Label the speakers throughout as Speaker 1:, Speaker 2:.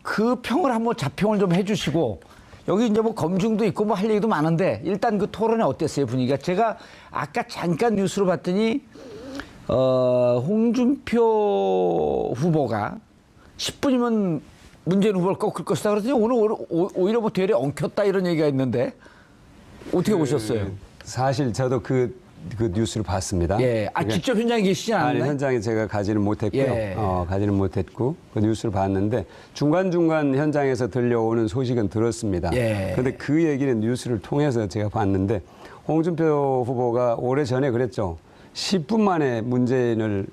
Speaker 1: 그 평을 한번 자평을 좀 해주시고 여기 이제 뭐 검증도 있고 뭐 할 얘기도 많은데 일단 그 토론회 어땠어요 분위기가? 제가 아까 잠깐 뉴스로 봤더니 홍준표 후보가 10분이면 문재인 후보를 꺾을 것이다 그러더니 오늘 오히려 뭐 되레 엉켰다 이런 얘기가 있는데 어떻게 보셨어요?
Speaker 2: 사실 저도 그 뉴스를 봤습니다.
Speaker 1: 예. 직접 현장에 계시진 않았나요?
Speaker 2: 아니, 현장에 제가 가지는 못했고요.
Speaker 1: 예.
Speaker 2: 가지는 못했고 그 뉴스를 봤는데 중간중간 현장에서 들려오는 소식은 들었습니다.
Speaker 1: 예.
Speaker 2: 그런데 그 얘기는 뉴스를 통해서 제가 봤는데 홍준표 후보가 오래전에 그랬죠. 10분 만에 문재인을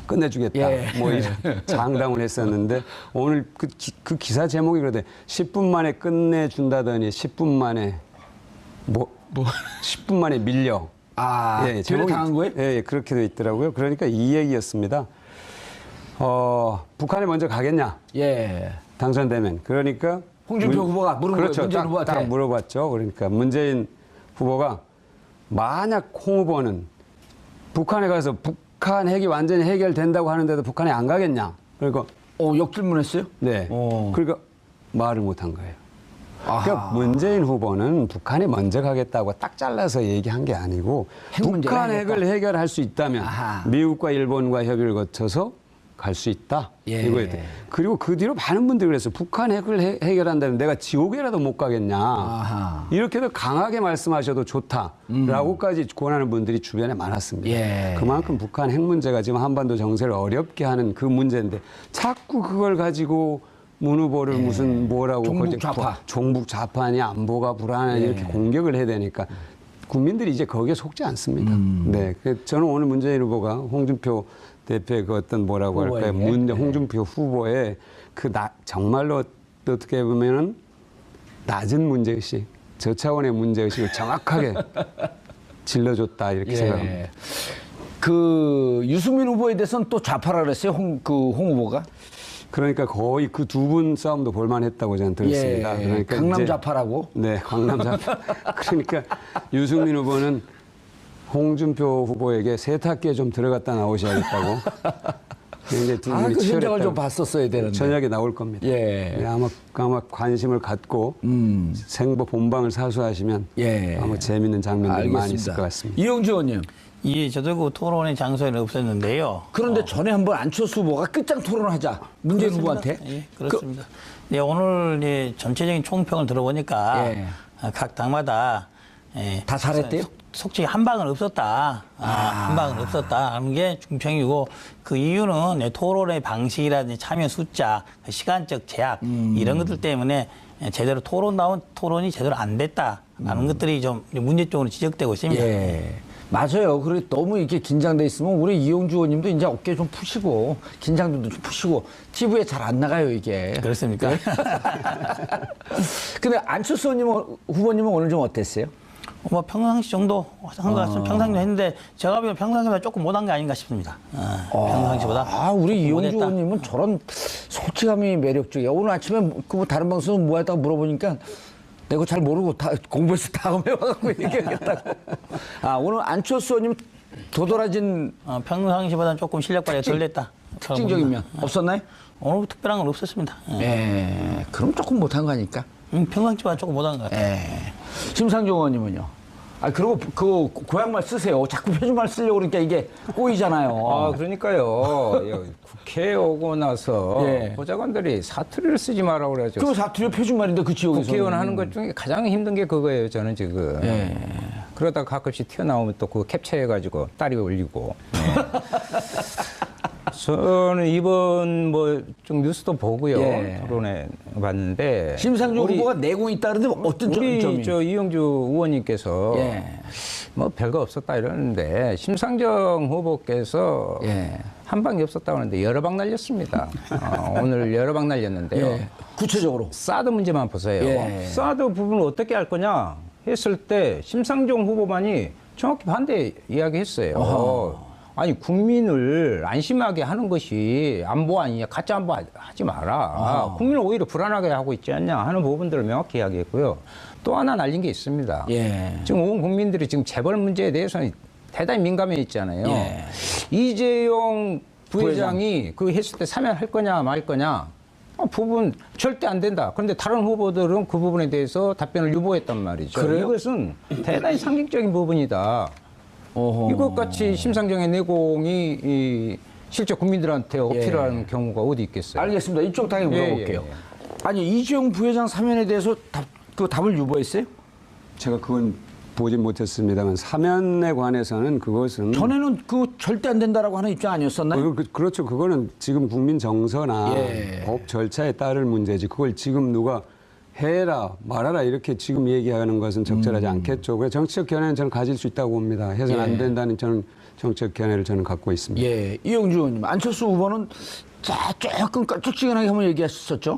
Speaker 2: 끝내주겠다.
Speaker 1: 예.
Speaker 2: 뭐 이런 장담을 했었는데 오늘 그 기사 제목이 그러대 10분 만에 끝내준다더니 10분 만에 10분 만에 밀려.
Speaker 1: 예, 제목이 당한 거예요?
Speaker 2: 예, 그렇게 돼 있더라고요. 그러니까 이 얘기였습니다. 북한에 먼저 가겠냐?
Speaker 1: 예.
Speaker 2: 당선되면. 그러니까
Speaker 1: 홍준표 후보가 물은
Speaker 2: 그렇죠.
Speaker 1: 거예요. 문재인 후보한테.
Speaker 2: 딱 물어봤죠. 그러니까 문재인 후보가 만약 홍 후보는 북한에 가서 북한 핵이 완전히 해결된다고 하는데도 북한에 안 가겠냐? 그러니까
Speaker 1: 역질문했어요?
Speaker 2: 네. 그러니까 말을 못 한 거예요. 그러니까
Speaker 1: 아하.
Speaker 2: 문재인 후보는 북한에 먼저 가겠다고 딱 잘라서 얘기한 게 아니고 북한 핵을 해결할 수 있다면
Speaker 1: 아하.
Speaker 2: 미국과 일본과 협의를 거쳐서 갈 수 있다.
Speaker 1: 예.
Speaker 2: 이거였대. 그리고 그 뒤로 많은 분들이 그랬어요. 북한 핵을 해결한다면 내가 지옥에라도 못 가겠냐.
Speaker 1: 아하.
Speaker 2: 이렇게도 강하게 말씀하셔도 좋다라고까지 권하는 분들이 주변에 많았습니다.
Speaker 1: 예.
Speaker 2: 그만큼 북한 핵 문제가 지금 한반도 정세를 어렵게 하는 그 문제인데 자꾸 그걸 가지고 문 후보를 무슨 뭐라고
Speaker 1: 종북 좌파.
Speaker 2: 종북 좌파니 안보가 불안하니 이렇게 공격을 해야 되니까 국민들이 이제 거기에 속지 않습니다. 네, 저는 오늘 문재인 후보가 홍준표 대표의 그 어떤 뭐라고 할까요? 홍준표 후보의 정말로 어떻게 보면은 낮은 문제의식, 저차원의 문제의식을 정확하게 질러줬다 이렇게 생각합니다.
Speaker 1: 그 유승민 후보에 대해서는 또 좌파라 그랬어요. 홍 후보가.
Speaker 2: 그러니까 거의 그 두 분 싸움도 볼만했다고 저는 들었습니다. 그러니까
Speaker 1: 강남 좌파라고.
Speaker 2: 네, 강남 좌파. 그러니까 유승민 후보는 홍준표 후보에게 세탁기에 좀 들어갔다 나오셔야겠다고. 굉장히 두 분이
Speaker 1: 그 현장을
Speaker 2: 치열했다고.
Speaker 1: 좀 봤었어야 되는데.
Speaker 2: 저녁에 나올 겁니다.
Speaker 1: 예.
Speaker 2: 네, 아마 관심을 갖고 생보 본방을 사수하시면 아마 재미있는 장면들이 많이 있을 것 같습니다.
Speaker 1: 이용주 의원님.
Speaker 3: 예, 저도 그 토론의 장소에는 없었는데요.
Speaker 1: 그런데 전에 한번 안철수 후보가 끝장 토론을 하자. 문재인 후보한테.
Speaker 3: 예, 그렇습니다. 네, 오늘 전체적인 총평을 들어보니까 각 당마다
Speaker 1: 다 잘했대요?
Speaker 3: 솔직히 한 방은 없었다. 한 방은 없었다 하는 게 중평이고 그 이유는 토론의 방식이라든지 참여 숫자, 시간적 제약 이런 것들 때문에 제대로 토론이 제대로 안 됐다라는 것들이 좀 문제점으로 지적되고 있습니다.
Speaker 1: 예. 맞아요. 그리고 너무 이렇게 긴장돼 있으면 우리 이용주 의원님도 이제 어깨 좀 푸시고 긴장도 좀 푸시고 TV에 잘 안 나가요 이게.
Speaker 3: 그렇습니까?
Speaker 1: 근데 안철수 후보님은 오늘 좀 어땠어요?
Speaker 3: 뭐 평상시 정도 한 것 같습니다. 평상시 했는데 제가 보기엔 평상시보다 조금 못한 게 아닌가 싶습니다. 평상시보다.
Speaker 1: 우리 이용주 의원님은 저런 솔직함이 매력적이야. 오늘 아침에 그 다른 방송 뭐 했다고 물어보니까 내가 잘 모르고 다 공부해서 다음에 와갖고 얘기하겠다고. 오늘 안철수 의원님 도드라진
Speaker 3: 평상시보다는 조금 실력 발휘가 덜 됐다.
Speaker 1: 특징적인 면 없었나요?
Speaker 3: 오늘 특별한 건 없었습니다.
Speaker 1: 그럼 조금 못한 거 아닐까?
Speaker 3: 평상시보다 조금 못한 것 같아요.
Speaker 1: 심상정 의원님은요? 그리고 그 고향말 쓰세요. 자꾸 표준말 쓰려고 그러니까 이게 꼬이잖아요.
Speaker 4: 그러니까요. 국회에 오고 나서 보좌관들이 사투리를 쓰지 말라고 그러죠.
Speaker 1: 그럼 사투리 표준말인데 그 지역에서.
Speaker 4: 국회의원 하는 것 중에 가장 힘든 게 그거예요. 저는 지금. 그러다가 가끔씩 튀어나오면 또 그거 캡처해가지고 딸이 올리고. 저는 이번 좀 뉴스도 보고요. 토론회 봤는데.
Speaker 1: 심상정 후보가 내공이 있다 그러는데 어떤 점이?
Speaker 4: 우리 이용주 의원님께서 뭐 별거 없었다 이러는데 심상정 후보께서 한 방이 없었다고 하는데 여러 방 날렸습니다. 오늘 여러 방 날렸는데요.
Speaker 1: 구체적으로.
Speaker 4: 사드 문제만 보세요. 사드 부분을 어떻게 할 거냐 했을 때 심상정 후보만이 정확히 반대 이야기했어요. 아니 국민을 안심하게 하는 것이 안보 아니냐, 가짜 안보 하지 마라. 국민을 오히려 불안하게 하고 있지 않냐 하는 부분들을 명확히 이야기했고요. 또 하나 날린 게 있습니다. 지금 온 국민들이 지금 재벌 문제에 대해서는 대단히 민감해 있잖아요. 이재용 부회장이 그 했을 때 사면할 거냐 말 거냐. 부분 절대 안 된다. 그런데 다른 후보들은 그 부분에 대해서 답변을 유보했단 말이죠.
Speaker 1: 그래요?
Speaker 4: 이것은 대단히 상징적인 부분이다.
Speaker 1: 어허.
Speaker 4: 이것같이 심상정의 내공이 실제 국민들한테 어필하는 경우가 어디 있겠어요?
Speaker 1: 알겠습니다. 이쪽 당에 물어볼게요.
Speaker 4: 예.
Speaker 1: 아니 이재용 부회장 사면에 대해서 그 답을 유보했어요?
Speaker 2: 제가 그건 보진 못했습니다만 사면에 관해서는 그것은
Speaker 1: 전에는 그 절대 안 된다라고 하는 입장 아니었었나요?
Speaker 2: 그렇죠. 그거는 지금 국민 정서나
Speaker 1: 예.
Speaker 2: 법 절차에 따를 문제지. 그걸 지금 누가 해라 말아라 이렇게 지금 얘기하는 것은 적절하지 않겠죠. 그래서 정치적 견해는 저는 가질 수 있다고 봅니다. 해서는
Speaker 1: 예.
Speaker 2: 안 된다는 저는 정치적 견해를 저는 갖고 있습니다.
Speaker 1: 예, 이용주 의원님, 안철수 후보는 조금 껄쩍지근하게 한번 얘기하셨었죠?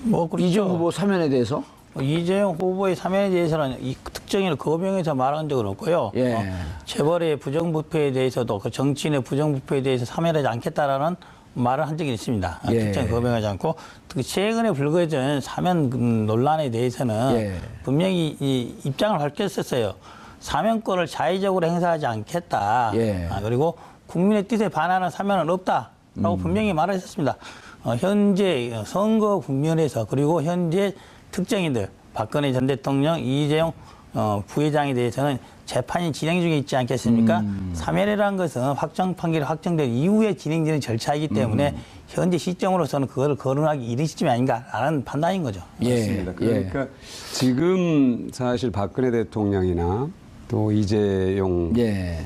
Speaker 3: 뭐 그렇죠.
Speaker 1: 이재용 후보 사면에 대해서?
Speaker 3: 이재용 후보의 사면에 대해서는 이 특정인을 거명해서 말한 적은 없고요.
Speaker 1: 예.
Speaker 3: 재벌의 부정부패에 대해서도 그 정치인의 부정부패에 대해서 사면하지 않겠다라는 말을 한 적이 있습니다.
Speaker 1: 예.
Speaker 3: 특정인 거명하지 않고 특히 최근에 불거진 사면 논란에 대해서는
Speaker 1: 예.
Speaker 3: 분명히 이 입장을 밝혔었어요. 사면권을 자의적으로 행사하지 않겠다.
Speaker 1: 예.
Speaker 3: 그리고 국민의 뜻에 반하는 사면은 없다라고 분명히 말했었습니다. 현재 선거 국면에서 그리고 현재 특정인들 박근혜 전 대통령, 이재용 부회장에 대해서는 재판이 진행 중에 있지 않겠습니까? 사면이라는 것은 확정 판결이 확정된 이후에 진행되는 절차이기 때문에 현재 시점으로서는 그걸 거론하기 이른 시점이 아닌가라는 판단인 거죠.
Speaker 2: 맞습니다. 그러니까 지금 사실 박근혜 대통령이나 또 이재용
Speaker 1: 예.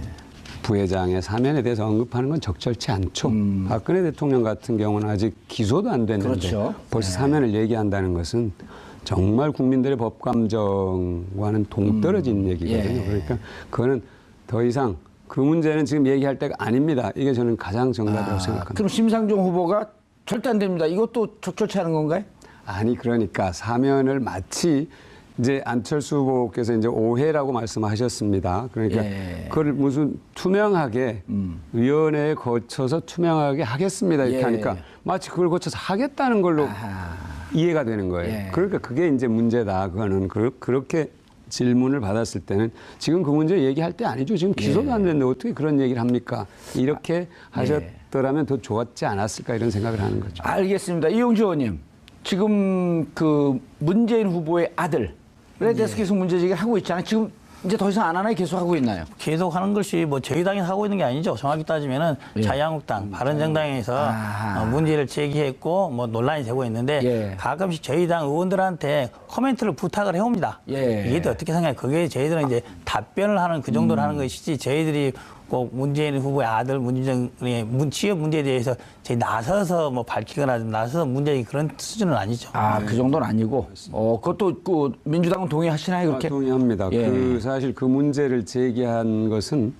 Speaker 2: 부회장의 사면에 대해서 언급하는 건 적절치 않죠. 박근혜 대통령 같은 경우는 아직 기소도 안 됐는데
Speaker 1: 그렇죠.
Speaker 2: 벌써 사면을 얘기한다는 것은 정말 국민들의 법 감정과는 동떨어진 얘기거든요.
Speaker 1: 예.
Speaker 2: 그러니까 그거는 더 이상 그 문제는 지금 얘기할 때가 아닙니다. 이게 저는 가장 정답이라고 생각합니다.
Speaker 1: 그럼 심상정 후보가 절대 안 됩니다. 이것도 적절치 않은 건가요?
Speaker 2: 아니 그러니까 사면을 마치 이제 안철수 후보께서 이제 오해라고 말씀하셨습니다. 그러니까
Speaker 1: 예.
Speaker 2: 그걸 무슨 투명하게 위원회에 거쳐서 투명하게 하겠습니다 이렇게
Speaker 1: 예.
Speaker 2: 하니까 마치 그걸 거쳐서 하겠다는 걸로 이해가 되는 거예요.
Speaker 1: 예.
Speaker 2: 그러니까 그게 이제 문제다. 그거는 그렇게 질문을 받았을 때는 지금 그 문제 얘기할 때 아니죠. 지금 기소도 안 됐는데 어떻게 그런 얘기를 합니까? 이렇게 하셨더라면 더 좋았지 않았을까 이런 생각을 하는 거죠.
Speaker 1: 알겠습니다. 이용주 의원님, 지금 그 문재인 후보의 아들에 대해서 계속 문제제기를 하고 있잖아요. 지금 이제 더 이상 안 하나요? 계속 하고 있나요?
Speaker 3: 계속 하는 것이 뭐 저희 당이 하고 있는 게 아니죠. 정확히 따지면은 자유한국당, 바른정당에서 문제를 제기했고 뭐 논란이 되고 있는데
Speaker 1: 예.
Speaker 3: 가끔씩 저희 당 의원들한테 코멘트를 부탁을 해옵니다.
Speaker 1: 예.
Speaker 3: 이게 또 어떻게 생각해요? 그게 저희들은 이제 답변을 하는 그 정도로 하는 것이지 저희들이 꼭 문재인 후보의 아들 문재인의 취업 문제에 대해서 저희 나서서 뭐 밝히거나 나서서 문제인 그런 수준은 아니죠.
Speaker 1: 그 정도는 아니고. 그것도 그 민주당은 동의하시나요? 그렇게?
Speaker 2: 동의합니다.
Speaker 1: 예.
Speaker 2: 그 사실 그 문제를 제기한 것은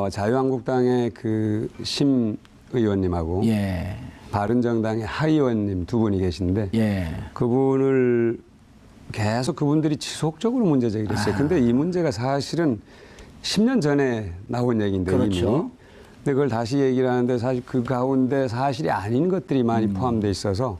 Speaker 2: 자유한국당의 그 심 의원님하고
Speaker 1: 예.
Speaker 2: 바른정당의 하 의원님 두 분이 계신데
Speaker 1: 예.
Speaker 2: 그분을 계속 그분들이 지속적으로 문제 제기를 했어요. 근데 이 문제가 사실은 10년 전에 나온 얘기인데
Speaker 1: 그렇죠.
Speaker 2: 이미. 근데 그걸 다시 얘기를 하는데 사실 그 가운데 사실이 아닌 것들이 많이 포함되어 있어서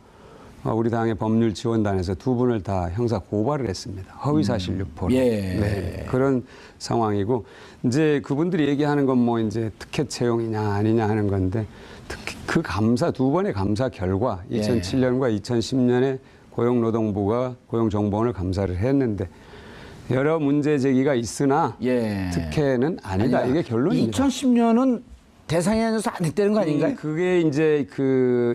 Speaker 2: 우리 당의 법률지원단에서 두 분을 다 형사 고발을 했습니다. 허위사실 유포로.
Speaker 1: 예.
Speaker 2: 네, 그런 상황이고 이제 그분들이 얘기하는 건 뭐 이제 특혜 채용이냐 아니냐 하는 건데 특히 그 감사 두 번의 감사 결과 2007년과 2010년에 고용노동부가 고용정보원을 감사를 했는데 여러 문제 제기가 있으나
Speaker 1: 예.
Speaker 2: 특혜는 아니다. 이게 결론입니다.
Speaker 1: 2010년은 대상이 아니어서 안 했다는 거 아닌가요?
Speaker 2: 그게 이제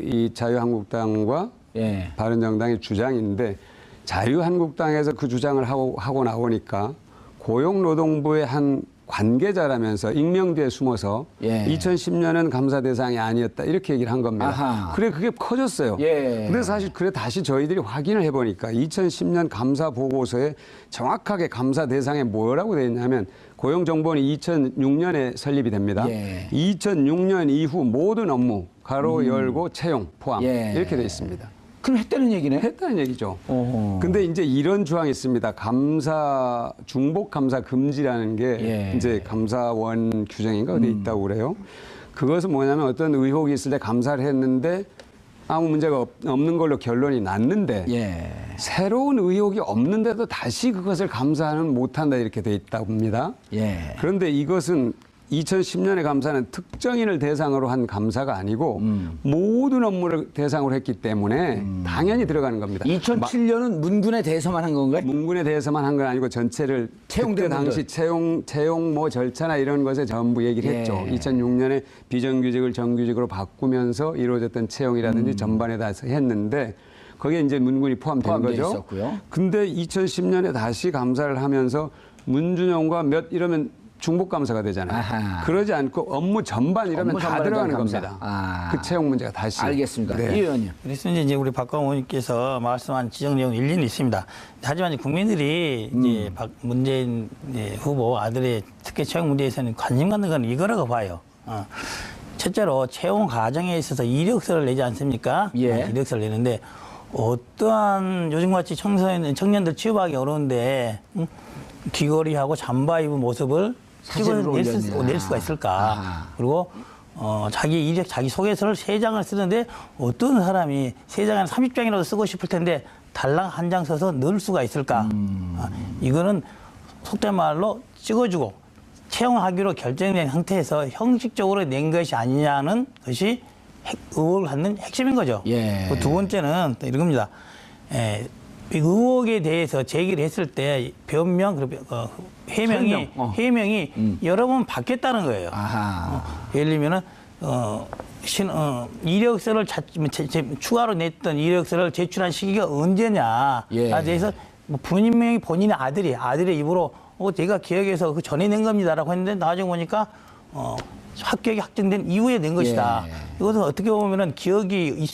Speaker 2: 이 자유한국당과
Speaker 1: 예.
Speaker 2: 바른정당의 주장인데 자유한국당에서 그 주장을 하고 나오니까 고용노동부의 한 관계자라면서 익명 뒤에 숨어서
Speaker 1: 예.
Speaker 2: 2010년은 감사 대상이 아니었다 이렇게 얘기를 한 겁니다.
Speaker 1: 아하.
Speaker 2: 그래 그게 커졌어요.
Speaker 1: 예.
Speaker 2: 근데 사실 그래 다시 저희들이 확인을 해보니까 2010년 감사 보고서에 정확하게 감사 대상에 뭐라고 되어 있냐면 고용정보원이 2006년에 설립이 됩니다.
Speaker 1: 예.
Speaker 2: 2006년 이후 모든 업무 가로 열고 채용 포함
Speaker 1: 예.
Speaker 2: 이렇게 되어 있습니다.
Speaker 1: 그럼 했다는 얘기네?
Speaker 2: 했다는 얘기죠.
Speaker 1: 어허.
Speaker 2: 근데 이제 이런 조항이 있습니다. 중복 감사 금지라는 게
Speaker 1: 예.
Speaker 2: 이제 감사원 규정인가 어디 있다고 그래요. 그것은 뭐냐면 어떤 의혹이 있을 때 감사를 했는데 아무 문제가 없는 걸로 결론이 났는데
Speaker 1: 예.
Speaker 2: 새로운 의혹이 없는데도 다시 그것을 감사는 못한다 이렇게 돼 있다고 합니다.
Speaker 1: 예.
Speaker 2: 그런데 이것은 2010년의 감사는 특정인을 대상으로 한 감사가 아니고 모든 업무를 대상으로 했기 때문에 당연히 들어가는 겁니다.
Speaker 1: 2007년은 문군에 대해서만 한 건가요?
Speaker 2: 문군에 대해서만 한 건 아니고 전체를
Speaker 1: 채용된
Speaker 2: 그때 당시 채용 뭐 절차나 이런 것에 전부 얘기를
Speaker 1: 예.
Speaker 2: 했죠. 2006년에 비정규직을 정규직으로 바꾸면서 이루어졌던 채용이라든지 전반에 다 했는데 거기에 이제 문군이 포함된
Speaker 1: 포함되어
Speaker 2: 거죠.
Speaker 1: 있었고요.
Speaker 2: 근데 2010년에 다시 감사를 하면서 문준용과 몇 이러면 중복 감사가 되잖아요.
Speaker 1: 아하.
Speaker 2: 그러지 않고 업무 전반 이러면
Speaker 1: 업무
Speaker 2: 다
Speaker 1: 전반에
Speaker 2: 들어가는
Speaker 1: 대한 감사.
Speaker 2: 겁니다.
Speaker 1: 아.
Speaker 2: 그 채용 문제가 다시.
Speaker 1: 알겠습니다.
Speaker 2: 네.
Speaker 1: 이 의원님.
Speaker 3: 그래서 이제 우리 박광호 의원님께서 말씀한 지적 내용 일리는 있습니다. 하지만 이제 국민들이 이제 문재인 후보 아들의 특혜 채용 문제에서는 관심 갖는 건 이거라고 봐요. 첫째로 채용 과정에 있어서 이력서를 내지 않습니까?
Speaker 1: 예.
Speaker 3: 이력서를 내는데 어떠한 요즘같이 청년들 취업하기 어려운데 귀걸이하고 잠바 입은 모습을
Speaker 1: 사진으로
Speaker 3: 낼 수가 있을까? 그리고 자기 이력, 자기 소개서를 3장을 쓰는데 어떤 사람이 3장에 30장이라도 쓰고 싶을 텐데 달랑 한 장 써서 넣을 수가 있을까? 이거는 속된 말로 찍어주고 채용하기로 결정된 상태에서 형식적으로 낸 것이 아니냐는 것이 의혹을 갖는 핵심인 거죠.
Speaker 1: 예.
Speaker 3: 그두 번째는 또 이런 겁니다. 의혹에 대해서 제기를 했을 때 변명, 해명이
Speaker 1: 설명,
Speaker 3: 해명이 여러 번 바뀌었다는 거예요.
Speaker 1: 아하.
Speaker 3: 예를 들면은 이력서를 추가로 냈던 이력서를 제출한 시기가 언제냐.
Speaker 1: 예.
Speaker 3: 에 대해서 뭐 분명히 본인의 아들의 입으로 제가 기억해서 그 전에 낸 겁니다라고 했는데 나중에 보니까 합격이 확정된 이후에 낸 것이다.
Speaker 1: 예.
Speaker 3: 이것은 어떻게 보면은 기억이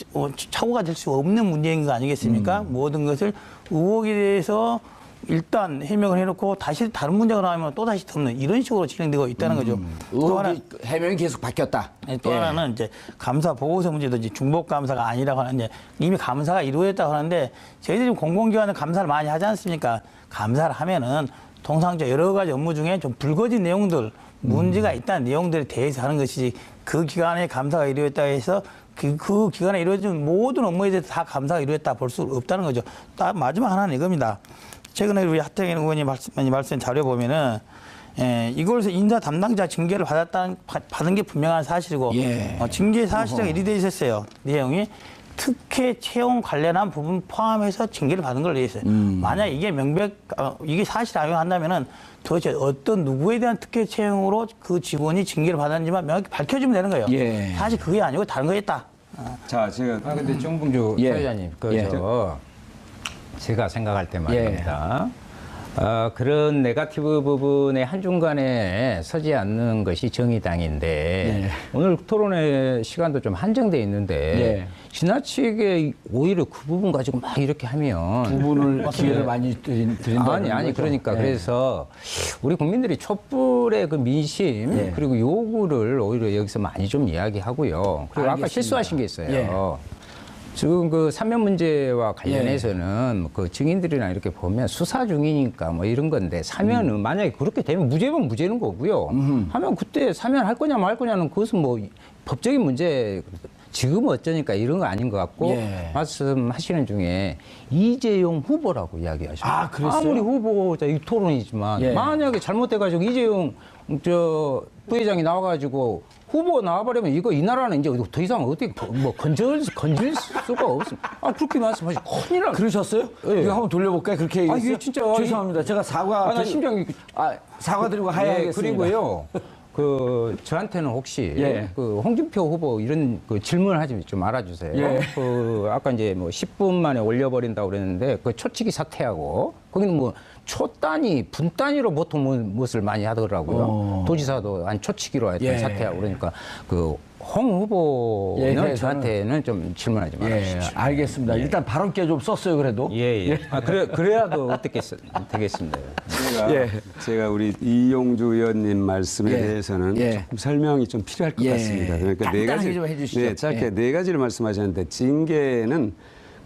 Speaker 3: 착오가 될 수 없는 문제인 거 아니겠습니까? 모든 것을 의혹에 대해서 일단 해명을 해놓고 다시 다른 문제가 나오면 또 다시 덮는 이런 식으로 진행되고 있다는 거죠. 또 하나
Speaker 1: 해명이 계속 바뀌었다.
Speaker 3: 또 하나는 이제 감사 보고서 문제도 이제 중복 감사가 아니라고 하는데 이미 감사가 이루어졌다고 하는데 저희들이 공공기관은 감사를 많이 하지 않습니까? 감사를 하면은 통상적 여러 가지 업무 중에 좀 불거진 내용들 문제가 있다는 내용들에 대해서 하는 것이지 그 기간에 감사가 이루어졌다고 해서 그 기간에 이루어진 모든 업무에 대해서 다 감사가 이루어졌다 볼 수 없다는 거죠. 딱 마지막 하나는 이겁니다. 최근에 우리 하태경 의원이 말씀 자료 보면은 이걸서 인사 담당자 징계를 받은 게 분명한 사실이고
Speaker 1: 예.
Speaker 3: 징계 사실상 이리 돼 있었어요. 내용이 특혜 채용 관련한 부분 포함해서 징계를 받은 걸 돼 있어요. 만약 이게 이게 사실 아니한다면은 도대체 어떤 누구에 대한 특혜 채용으로 그 직원이 징계를 받았는지만 명확히 밝혀주면 되는 거예요.
Speaker 1: 예.
Speaker 3: 사실 그게 아니고 다른 거였다.
Speaker 2: 자, 제가
Speaker 4: 근데 정봉주
Speaker 1: 예.
Speaker 4: 사회자님,
Speaker 1: 예.
Speaker 4: 제가 생각할 때 말입니다. 그런 네거티브 부분의 한중간에 서지 않는 것이 정의당인데
Speaker 1: 예.
Speaker 4: 오늘 토론회 시간도 좀 한정돼 있는데
Speaker 1: 예.
Speaker 4: 지나치게 오히려 그 부분 가지고 막 이렇게 하면
Speaker 1: 부분을 기회를 많이 드린다는
Speaker 4: 아니
Speaker 1: 거죠?
Speaker 4: 그러니까
Speaker 1: 예.
Speaker 4: 그래서 우리 국민들이 촛불의 그 민심
Speaker 1: 예.
Speaker 4: 그리고 요구를 오히려 여기서 많이 좀 이야기하고요. 그리고 아까
Speaker 1: 알겠습니다.
Speaker 4: 실수하신 게 있어요.
Speaker 1: 예.
Speaker 4: 지금 그 사면 문제와 관련해서는 그 증인들이나 이렇게 보면 수사 중이니까 뭐 이런 건데 사면은 만약에 그렇게 되면 무죄면 무죄는 거고요. 하면 그때 사면할 거냐 말 거냐는 그것은 뭐 법적인 문제 지금 어쩌니까 이런 거 아닌 것 같고
Speaker 1: 예.
Speaker 4: 말씀하시는 중에 이재용 후보라고 이야기하셨어요.
Speaker 1: 아, 그랬어요?
Speaker 4: 아무리 후보자 이 토론이지만
Speaker 1: 예.
Speaker 4: 만약에 잘못돼가지고 이재용 부회장이 나와가지고 후보 나와버리면 이거 이 나라는 이제 더 이상 어떻게 뭐 건질 수가 없습니다. 그렇게 말씀하시 큰일 날.
Speaker 1: 그러셨어요?
Speaker 4: 예.
Speaker 1: 이거 한번 돌려볼까요? 그렇게
Speaker 4: 아,
Speaker 1: 얘기했어요?
Speaker 4: 이게 진짜
Speaker 1: 죄송합니다. 제가 사과
Speaker 4: 나 심장이
Speaker 1: 사과드리고 하야겠습니다.
Speaker 4: 그리고요. 그 저한테는 혹시
Speaker 1: 예.
Speaker 4: 그 홍준표 후보 이런 그 질문을 하지 좀 말아주세요.
Speaker 1: 예.
Speaker 4: 그 아까 이제 뭐 10분 만에 올려버린다고 그랬는데 그 초치기 사퇴하고 거기는 뭐 초 단위, 분 단위로 보통 무엇을 많이 하더라고요. 도지사도 한 초치기로 했던
Speaker 1: 예.
Speaker 4: 사퇴하고 그러니까 그 홍 후보는
Speaker 1: 예,
Speaker 4: 저한테는 좀 질문하지 말아주십시오.
Speaker 1: 예, 알겠습니다. 일단 발언께 좀 썼어요, 그래도.
Speaker 4: 예. 그래야도 어떻게 되겠습니다.
Speaker 2: 제가 우리 이용주 의원님 말씀에
Speaker 1: 예.
Speaker 2: 대해서는
Speaker 1: 예.
Speaker 2: 조금 설명이 좀 필요할 것
Speaker 1: 예.
Speaker 2: 같습니다. 그러니까
Speaker 1: 간단하게 좀 해주시죠.
Speaker 2: 네, 짧게
Speaker 1: 예.
Speaker 2: 네 가지를 말씀하셨는데 징계는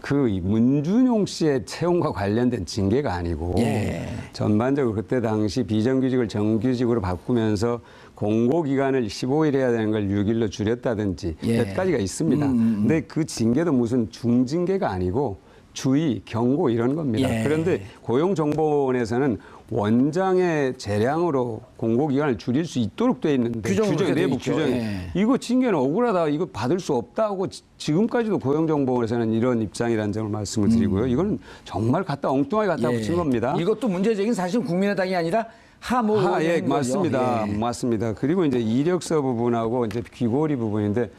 Speaker 2: 그 문준용 씨의 채용과 관련된 징계가 아니고
Speaker 1: 예.
Speaker 2: 전반적으로 그때 당시 비정규직을 정규직으로 바꾸면서 공고기간을 15일 해야 되는 걸 6일로 줄였다든지
Speaker 1: 예.
Speaker 2: 몇 가지가 있습니다. 근데 그 징계도 무슨 중징계가 아니고 주의, 경고 이런 겁니다.
Speaker 1: 예.
Speaker 2: 그런데 고용정보원에서는 원장의 재량으로 공고기간을 줄일 수 있도록 돼 있는데
Speaker 1: 규정으로
Speaker 2: 규정,
Speaker 1: 그렇게 돼
Speaker 2: 내부
Speaker 1: 있죠.
Speaker 2: 규정이
Speaker 1: 예.
Speaker 2: 이거 징계는 억울하다, 이거 받을 수 없다고 지금까지도 고용정보원에서는 이런 입장이라는 점을 말씀을 드리고요. 이거는 정말 갖다 엉뚱하게 갖다 붙인 겁니다.
Speaker 1: 이것도 문제적인 사실 국민의당이 아니라 하모
Speaker 2: 예,
Speaker 1: 의원인 거죠.
Speaker 2: 맞습니다.
Speaker 1: 예.
Speaker 2: 맞습니다. 그리고 이제 이력서 부분하고 이제 귀고리 부분인데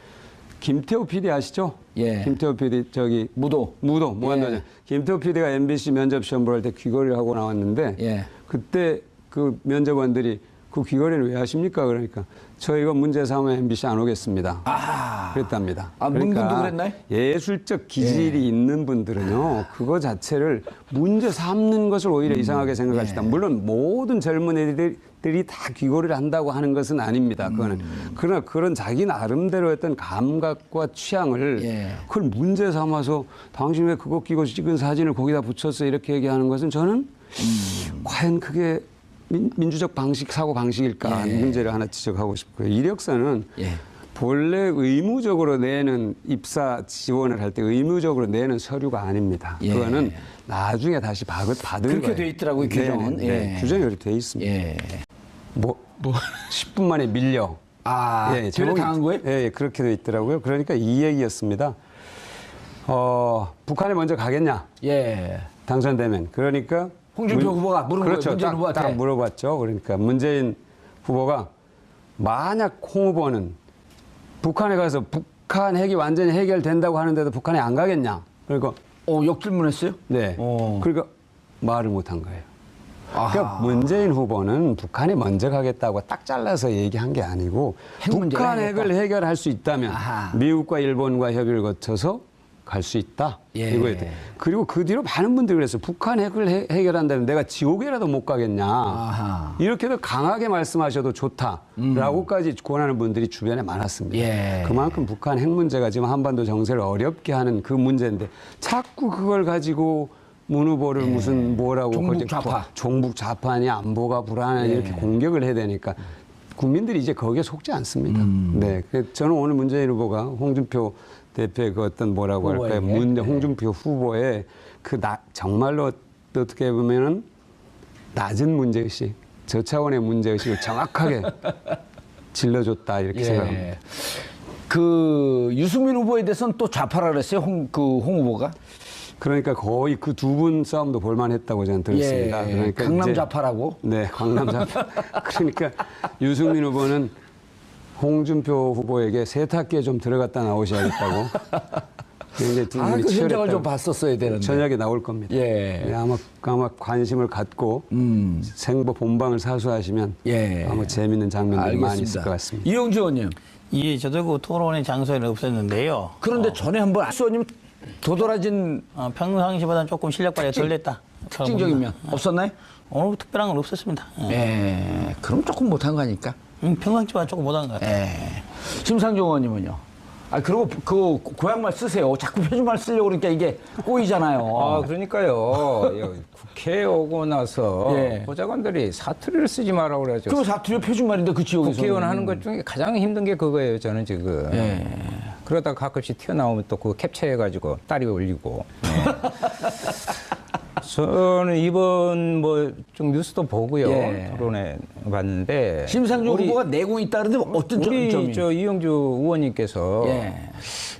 Speaker 2: 김태호 PD 아시죠?
Speaker 1: 예.
Speaker 2: 김태호 PD 저기
Speaker 1: 무도.
Speaker 2: 무한도전.
Speaker 1: 예.
Speaker 2: 김태호 PD가 MBC 면접 시험 볼 때 귀걸이를 하고 나왔는데
Speaker 1: 예.
Speaker 2: 그때 그 면접관들이 그 귀걸이를 왜 하십니까? 그러니까 저희가 문제 삼으면 MBC 안 오겠습니다. 그랬답니다.
Speaker 1: 아, 문분도 그랬나요?
Speaker 2: 예술적 기질이 있는 분들은요, 그거 자체를 문제 삼는 것을 오히려 이상하게 생각할 수 있다. 물론 모든 젊은 애들이 다 귀걸이를 한다고 하는 것은 아닙니다. 그거는. 그러나 그런 자기 나름대로 했던 감각과 취향을
Speaker 1: 예.
Speaker 2: 그걸 문제 삼아서 당신 왜 그거 끼고 찍은 사진을 거기다 붙였어 이렇게 얘기하는 것은 저는 과연 그게 민주적 방식, 사고 방식일까 하는 문제를 하나 지적하고 싶고요. 이력서는
Speaker 1: 예.
Speaker 2: 본래 의무적으로 내는 입사 지원을 할 때 의무적으로 내는 서류가 아닙니다.
Speaker 1: 예.
Speaker 2: 그거는 나중에 다시 받을
Speaker 1: 그렇게
Speaker 2: 거예요.
Speaker 1: 돼 있더라고요, 규정은.
Speaker 2: 네, 네.
Speaker 1: 예.
Speaker 2: 규정이 그렇게 돼 있습니다.
Speaker 1: 예.
Speaker 2: 뭐 10분 만에 밀려.
Speaker 1: 아, 제가 당한 거예요?
Speaker 2: 예, 예, 그렇게 돼 있더라고요. 그러니까 이 얘기였습니다. 북한에 먼저 가겠냐?
Speaker 1: 예.
Speaker 2: 당선되면. 그러니까
Speaker 1: 홍준표 후보가 물은 거예요,
Speaker 2: 그렇죠.
Speaker 1: 문재인 후보한테.
Speaker 2: 딱 물어봤죠. 그러니까 문재인 후보가 만약 홍 후보는 북한에 가서 북한 핵이 완전히 해결된다고 하는데도 북한에 안 가겠냐? 그러니까
Speaker 1: 역질문했어요?
Speaker 2: 네.
Speaker 1: 오.
Speaker 2: 그러니까 말을 못 한 거예요.
Speaker 1: 아하.
Speaker 2: 그러니까 문재인 후보는 북한에 먼저 가겠다고 딱 잘라서 얘기한 게 아니고
Speaker 1: 핵 문제를
Speaker 2: 북한 핵을
Speaker 1: 해야겠다.
Speaker 2: 해결할 수 있다면
Speaker 1: 아하.
Speaker 2: 미국과 일본과 협의를 거쳐서 갈 수 있다.
Speaker 1: 예.
Speaker 2: 이거였대. 그리고 그 뒤로 많은 분들이 그랬어요. 북한 핵을 해결한다면 내가 지옥에라도 못 가겠냐.
Speaker 1: 아하.
Speaker 2: 이렇게도 강하게 말씀하셔도 좋다라고까지 권하는 분들이 주변에 많았습니다.
Speaker 1: 예.
Speaker 2: 그만큼 북한 핵 문제가 지금 한반도 정세를 어렵게 하는 그 문제인데 자꾸 그걸 가지고 문 후보를 무슨 뭐라고
Speaker 1: 종북
Speaker 2: 거기
Speaker 1: 좌파.
Speaker 2: 종북 좌파니 안보가 불안하니 이렇게 공격을 해야 되니까 국민들이 이제 거기에 속지 않습니다. 네, 그래서 저는 오늘 문재인 후보가 홍준표 대표의 그 어떤 뭐라고 할까요?
Speaker 1: 후보에게.
Speaker 2: 홍준표 후보의 그 정말로 어떻게 보면은 낮은 문제의식, 저차원의 문제의식을 정확하게 질러줬다 이렇게 생각합니다.
Speaker 1: 그 유승민 후보에 대해서는 또 좌파라 그랬어요, 홍 후보가?
Speaker 2: 그러니까 거의 그 두 분 싸움도 볼만했다고 저는 들었습니다.
Speaker 1: 예,
Speaker 2: 그러니까
Speaker 1: 강남
Speaker 2: 이제
Speaker 1: 좌파라고?
Speaker 2: 네, 강남 좌파. 그러니까 유승민 후보는 홍준표 후보에게 세탁기에 좀 들어갔다 나오셔야겠다고. 이제 두 분이
Speaker 1: 그 현장을
Speaker 2: 치열했다고.
Speaker 1: 좀 봤었어야 되는데.
Speaker 2: 저녁에 나올 겁니다.
Speaker 1: 예.
Speaker 2: 네, 아마 관심을 갖고 생보 본방을 사수하시면
Speaker 1: 예.
Speaker 2: 아마 재밌는 장면들이 많이 있을 것 같습니다.
Speaker 1: 이용주 의원님.
Speaker 3: 예, 저도 그 토론의 장소에는 없었는데요.
Speaker 1: 그런데 전에 한번 수 의원님 도드라진
Speaker 3: 평상시보다는 조금 실력 발휘가 덜 됐다.
Speaker 1: 특징적인 면 없었나요?
Speaker 3: 오늘 특별한 건 없었습니다.
Speaker 1: 예. 그럼 조금 못한 거 아닐까?
Speaker 3: 평상시보다 조금 못한 것 같아요.
Speaker 1: 예. 심상정 의원님은요? 아, 그리고 그 고향말 쓰세요. 자꾸 표준말 쓰려고 그러니까 이게 꼬이잖아요.
Speaker 4: 그러니까요. 국회에 오고 나서
Speaker 1: 예.
Speaker 4: 보좌관들이 사투리를 쓰지 말라고 그러죠.
Speaker 1: 그럼 사투리 표준말인데 그 지역에서.
Speaker 4: 국회의원 하는 것 중에 가장 힘든 게 그거예요. 저는 지금.
Speaker 1: 예.
Speaker 4: 그러다가 가끔씩 튀어나오면 또 그거 캡처해가지고 딸이 올리고. 네. 저는 이번 뭐 좀 뉴스도 보고요.
Speaker 1: 예.
Speaker 4: 토론해 봤는데.
Speaker 1: 심상정 후보가 내공이 있다 그러는데 어떤
Speaker 4: 우리
Speaker 1: 점이?
Speaker 4: 저 이용주 의원님께서
Speaker 1: 예.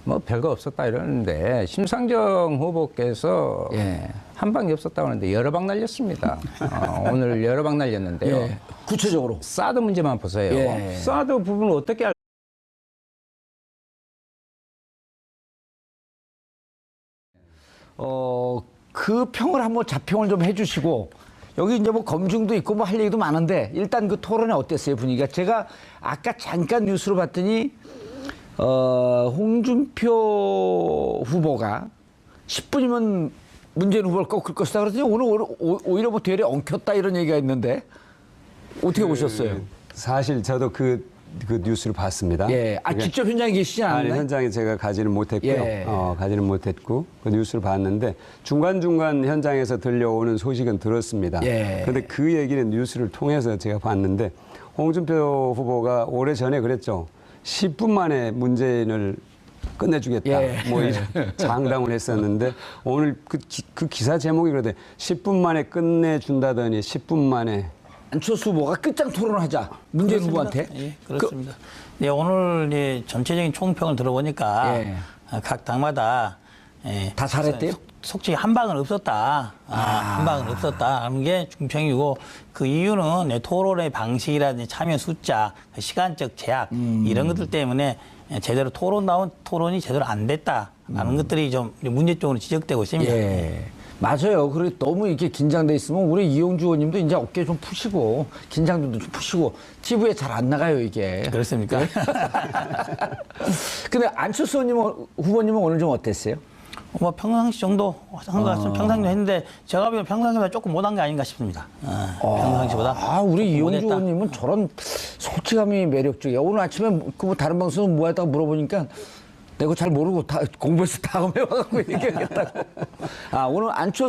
Speaker 4: 뭐 별거 없었다 이러는데 심상정 후보께서
Speaker 1: 예.
Speaker 4: 한 방이 없었다고 하는데 여러 방 날렸습니다. 오늘 여러 방 날렸는데요.
Speaker 1: 예. 구체적으로.
Speaker 4: 사드 문제만 보세요.
Speaker 1: 예.
Speaker 4: 사드 부분을 어떻게
Speaker 1: 그 평을 한번 자평을 좀 해주시고 여기 이제 뭐 검증도 있고 뭐 할 얘기도 많은데 일단 그 토론회 어땠어요 분위기가? 제가 아까 잠깐 뉴스로 봤더니 홍준표 후보가 10분이면 문재인 후보를 꺾을 것이다 그러더니 오늘 오히려 뭐 되레 엉켰다 이런 얘기가 있는데 어떻게 보셨어요?
Speaker 2: 사실 저도 그 뉴스를 봤습니다.
Speaker 1: 예, 직접 현장에 계시지
Speaker 2: 아니,
Speaker 1: 않나요?
Speaker 2: 현장에 제가 가지는 못했고요.
Speaker 1: 예.
Speaker 2: 가지는 못했고 그 뉴스를 봤는데 중간중간 현장에서 들려오는 소식은 들었습니다.
Speaker 1: 예.
Speaker 2: 그런데 그 얘기는 뉴스를 통해서 제가 봤는데 홍준표 후보가 오래전에 그랬죠. 10분 만에 문재인을 끝내주겠다.
Speaker 1: 예.
Speaker 2: 뭐 이런 장담을 했었는데 오늘 그 기사 제목이 그러대 10분 만에 끝내준다더니 10분 만에
Speaker 1: 안철수 후보가 끝장 토론하자. 문재인 후보한테.
Speaker 3: 예, 그렇습니다. 네, 오늘 전체적인 총평을 들어보니까
Speaker 1: 예.
Speaker 3: 각 당마다
Speaker 1: 다 잘했대요?
Speaker 3: 속칭 한 방은 없었다. 한 방은 없었다. 하는 게 중평이고 그 이유는 토론의 방식이라든지 참여 숫자, 시간적 제약 이런 것들 때문에 제대로 토론이 제대로 안 됐다라는 것들이 좀 문제점으로 지적되고 있습니다.
Speaker 1: 예. 맞아요. 그리고 너무 이렇게 긴장돼 있으면 우리 이용주 의원님도 이제 어깨 좀 푸시고 긴장도 좀 푸시고 TV에 잘 안 나가요 이게.
Speaker 3: 그렇습니까?
Speaker 1: 근데 안철수 후보님은 오늘 좀 어땠어요?
Speaker 3: 뭐 평상시 정도 한 것 같습니다. 평상시 했는데 제가 보기엔 평상시보다 조금 못한 게 아닌가 싶습니다. 평상시보다.
Speaker 1: 아, 우리 이용주
Speaker 3: 못했다.
Speaker 1: 의원님은 저런 솔직함이 매력적이야. 오늘 아침에 그 다른 방송 뭐 했다고 물어보니까 내가 잘 모르고 다 공부해서 다음에 와갖고 얘기하겠다고. 아, 오늘 안철수